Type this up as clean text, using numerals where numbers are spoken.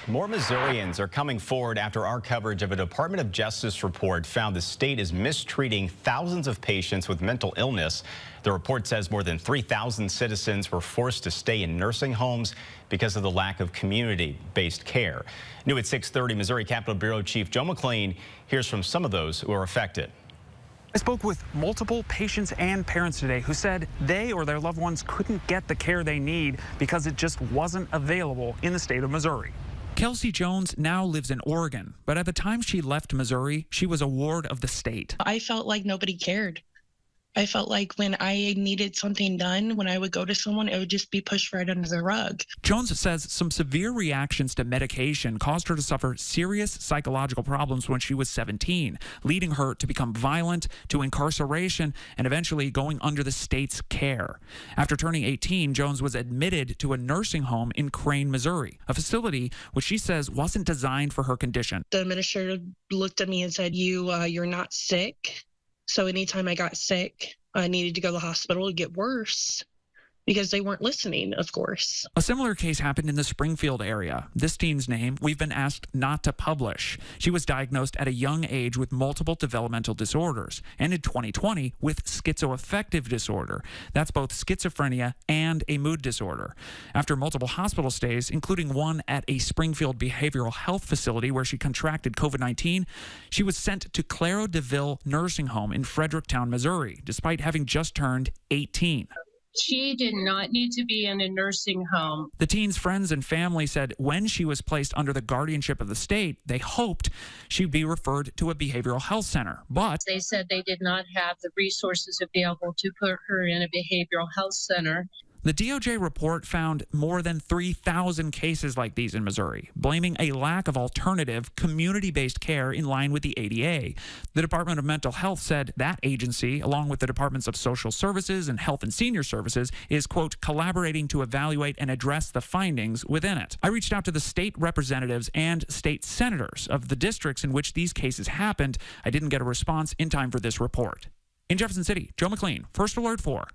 More Missourians are coming forward after our coverage of a Department of Justice report found the state is mistreating thousands of patients with mental illness. The report says more than 3,000 citizens were forced to stay in nursing homes because of the lack of community-based care. New at 6:30, Missouri Capitol Bureau Chief Joe McLean hears from some of those who are affected. I spoke with multiple patients and parents today who said they or their loved ones couldn't get the care they need because it just wasn't available in the state of Missouri. Kelsey Jones now lives in Oregon, but at the time she left Missouri, she was a ward of the state. I felt like nobody cared. I felt like when I needed something done, when I would go to someone, it would just be pushed right under the rug. Jones says some severe reactions to medication caused her to suffer serious psychological problems when she was 17, leading her to become violent, to incarceration, and eventually going under the state's care. After turning 18, Jones was admitted to a nursing home in Crane, Missouri, a facility which she says wasn't designed for her condition. The administrator looked at me and said, you're not sick. So anytime I got sick, I needed to go to the hospital to get worse because they weren't listening, of course. A similar case happened in the Springfield area. This teen's name we've been asked not to publish. She was diagnosed at a young age with multiple developmental disorders and in 2020 with schizoaffective disorder. That's both schizophrenia and a mood disorder. After multiple hospital stays, including one at a Springfield behavioral health facility where she contracted COVID-19, she was sent to Claro DeVille Nursing Home in Fredericktown, Missouri, despite having just turned 18. She did not need to be in a nursing home. The teen's friends and family said when she was placed under the guardianship of the state, they hoped she'd be referred to a behavioral health center. But they said they did not have the resources available to put her in a behavioral health center. The DOJ report found more than 3,000 cases like these in Missouri, blaming a lack of alternative, community-based care in line with the ADA. The Department of Mental Health said that agency, along with the Departments of Social Services and Health and Senior Services, is, quote, collaborating to evaluate and address the findings within it. I reached out to the state representatives and state senators of the districts in which these cases happened. I didn't get a response in time for this report. In Jefferson City, Joe McLean, First Alert 4.